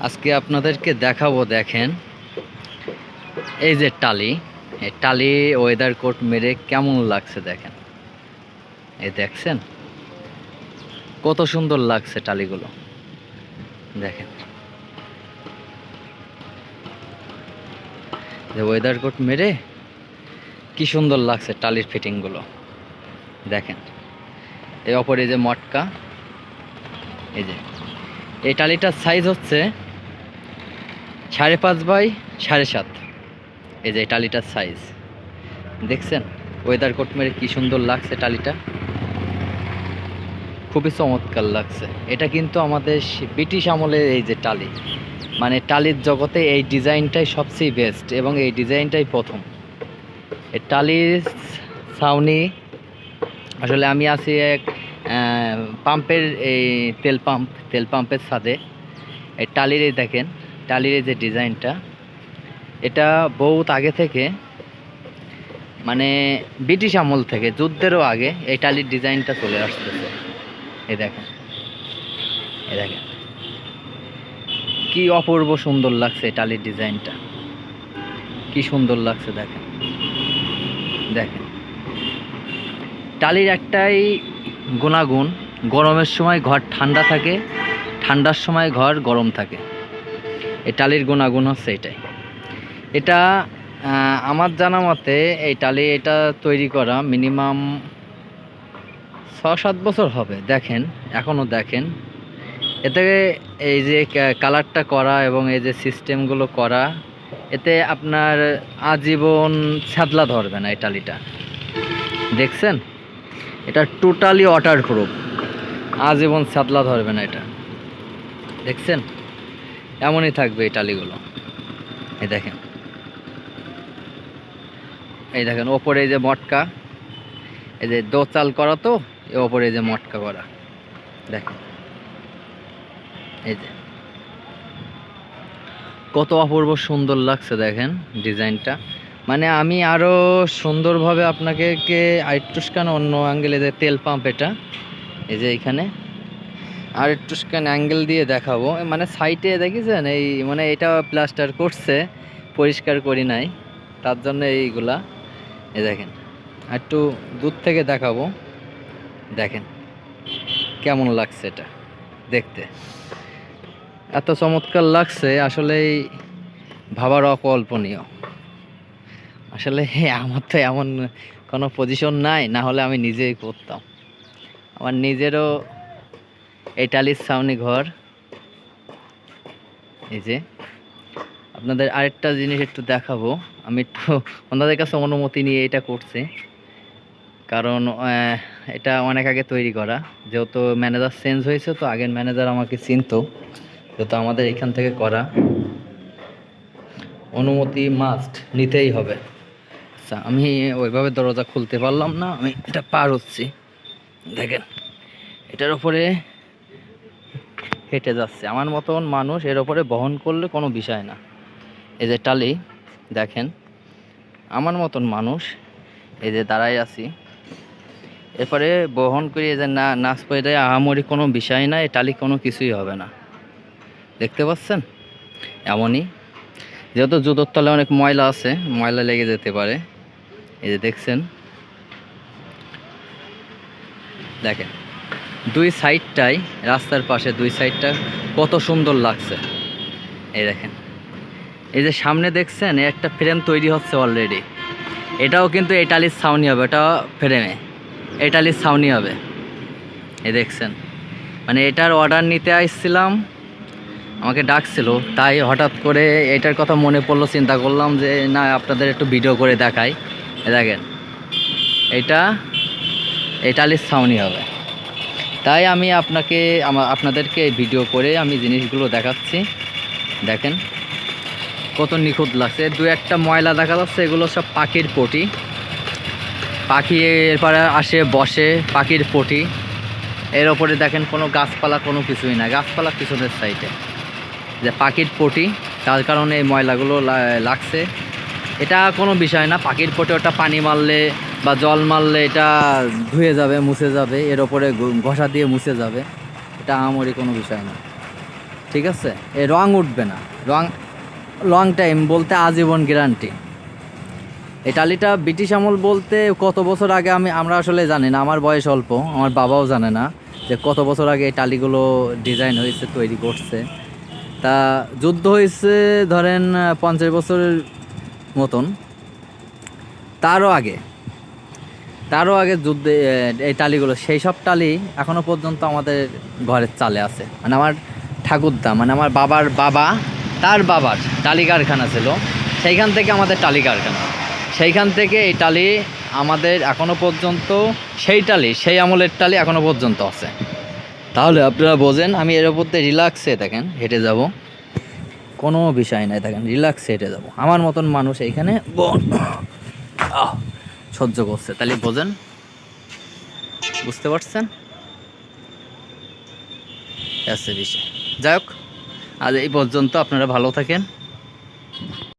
আজকে আপনাদেরকে দেখাবো, দেখেন এই যে টালি, এই টালি ওয়েদার কোট মেরে কেমন লাগছে দেখেন। এই দেখছেন কত সুন্দর লাগছে টালিগুলো, দেখেন যে ওয়েদার কোট মেরে কি সুন্দর লাগছে টালির ফিটিংগুলো দেখেন। এই অপরে যে মটকা, এই যে এই টালিটার সাইজ হচ্ছে 5.5 বাই 7.5। এই যে টালিটার সাইজ দেখছেন, ওয়েদার কোট মেরে কি সুন্দর লাগছে টালিটা, খুবই চমৎকার লাগছে। এটা কিন্তু আমাদের ব্রিটিশ আমলের এই যে টালি, মানে টালির জগতে এই ডিজাইনটাই সবচেয়ে বেস্ট এবং এই ডিজাইনটাই প্রথম। এই টালির ছাউনি, আসলে আমি আছি এক পাম্পের, এই তেল পাম্পের ছাদে। এই টালির এই দেখেন, টালির এই যে ডিজাইনটা, এটা বহুত আগে থেকে, মানে ব্রিটিশ আমল থেকে, যুদ্ধেরও আগে এই টালির ডিজাইনটা চলে আসতেছে। এই দেখেন, এই দেখেন কি অপূর্ব সুন্দর লাগছে এই টালির ডিজাইনটা, কি সুন্দর লাগছে দেখেন। দেখেন টালির একটাই গুণাগুণ, গরমের সময় ঘর ঠান্ডা থাকে, ঠান্ডার সময় ঘর গরম থাকে। এই টালির গুণাগুণ হচ্ছে এটাই। এটা আমার জানা মতে এই টালি এটা তৈরি করা মিনিমাম 6-7 বছর হবে। দেখেন এখনও দেখেন, এতে এই যে কালারটা করা এবং এই যে সিস্টেমগুলো করা, এতে আপনার আজীবন ছাদলা ধরবে না এই টালিটা। দেখছেন এটা টোটালি ওয়াটারপ্রুফ, আজীবন ছাদলা ধরবে না এটা। দেখছেন এমনই থাকবে এই টালিগুলো। এই দেখেন, এই দেখেন ওপরে এই যে মটকা, এই যে দোচাল করা, তো এর ওপরে এই যে মটকা করা দেখেন। এই যে কত অপূর্ব সুন্দর লাগছে দেখেন ডিজাইনটা। মানে আমি আরও সুন্দরভাবে আপনাকে আরেকটুখান অন্য অ্যাঙ্গেলে, যে তেল পাম্প এটা, এই যে এইখানে আরেকটুখান অ্যাঙ্গেল দিয়ে দেখাবো। মানে সাইডে দেখেছেন, এই মানে এটা প্লাস্টার করছে, পরিষ্কার করি নাই, তার জন্য এইগুলা। এই দেখেন একটু দূর থেকে দেখাবো, দেখেন কেমন লাগছে এটা দেখতে, এত চমৎকার লাগছে, আসলেই ভাবার অকল্পনীয়। আসলে আমার তো এমন কোনো পজিশন নাই, না হলে আমি নিজেই করতাম। আমার নিজেরও এই টালির ছাউনি ঘর। এই যে আপনাদের আরেকটা জিনিস একটু দেখাবো, আমি একটু ওনাদের কাছে অনুমতি নিয়ে এটা করছি, কারণ এটা অনেক আগে তৈরি করা, যেহেতু ম্যানেজার চেঞ্জ হয়েছে, তো আগের ম্যানেজার আমাকে চিনতো, যেহেতু আমাদের এখান থেকে করা, অনুমতি মাস্ট নিতেই হবে। আচ্ছা, আমি ওইভাবে দরজা খুলতে পারলাম না, আমি এটা পার হচ্ছি, দেখেন এটার ওপরে হেঁটে যাচ্ছে। আমার মতন মানুষ এর ওপরে বহন করলে কোনো বিষয় না। এই যে টালি দেখেন, আমার মতন মানুষ এই যে দাঁড়াই আছি, এরপরে বহন করি, এই যে নাচ পড়ে আহামরি কোনো বিষয় না, এই টালি কোনো কিছুই হবে না। দেখতে পাচ্ছেন এমনই, যেহেতু জুতোর তলে অনেক ময়লা আছে, ময়লা লেগে যেতে পারে। এই যে দেখছেন, দেখেন দুই সাইডটাই, রাস্তার পাশে দুই সাইডটা কত সুন্দর লাগছে। এই দেখেন, এই যে সামনে দেখছেন একটা ফ্রেম তৈরি হচ্ছে অলরেডি, এটাও কিন্তু এই টালির ছাউনি হবে, এটা ফ্রেমে এই টালির ছাউনি হবে। এই দেখছেন, মানে এটার অর্ডার নিতে আসছিলাম, আমাকে ডাকছিল, তাই হঠাৎ করে এটার কথা মনে পড়লো, চিন্তা করলাম যে না আপনাদের একটু ভিডিও করে দেখাই। দেখেন এটা এই টালির ছাউনি হবে, তাই আমি আপনাদেরকে ভিডিও করে আমি জিনিসগুলো দেখাচ্ছি। দেখেন কত নিখুঁত লাগছে। দু একটা ময়লা দেখা যাচ্ছে, এগুলো সব পাখির পটি, পাখি এরপরে আসে বসে, পাখির পটি। এর ওপরে দেখেন কোনো গাছপালা কোনো কিছুই না, গাছপালা পিছনের সাইডে, যে পাখির পটি, তার কারণে এই ময়লাগুলো লাগছে। এটা কোনো বিষয় না, পাখির পটি, ওটা পানি মারলে বা জল মারলে এটা ধুয়ে যাবে, মুছে যাবে, এর ওপরে ঘষা দিয়ে মুছে যাবে, এটা আমারই কোনো বিষয় না। ঠিক আছে, এই রং উঠবে না, রং লং টাইম বলতে আজীবন গ্যারান্টি। এই টালিটা ব্রিটিশ আমল বলতে কত বছর আগে আমরা আসলে জানি না, আমার বয়স অল্প, আমার বাবাও জানে না যে কত বছর আগে এই টালিগুলো ডিজাইন হয়েছে, তৈরি করছে। তা যুদ্ধ হয়েছে ধরেন 50 বছরের মতন, তারও আগে যুদ্ধে এই টালিগুলো, সেই সব টালি এখনও পর্যন্ত আমাদের ঘরের চালে আছে। মানে আমার ঠাকুরদা, মানে আমার বাবার বাবা, তার বাবার টালি কারখানা ছিল, সেইখান থেকে আমাদের টালি কারখানা, সেইখান থেকে এই টালি আমাদের এখনও পর্যন্ত, সেই টালি, সেই আমলের টালি এখনও পর্যন্ত আছে। তাহলে আপনারা বোঝেন, আমি এর উপর দিয়ে রিল্যাক্সে দেখেন হেঁটে যাব, কোনো বিষয় নাই, দেখেন রিল্যাক্সে হেঁটে যাব। আমার মতন মানুষ এইখানে সহ্য করছে, তাহলে বোঝেন, বুঝতে পারছেন? আছে বিষয়। যাই হোক, আজ এই পর্যন্ত, আপনারা ভালো থাকেন।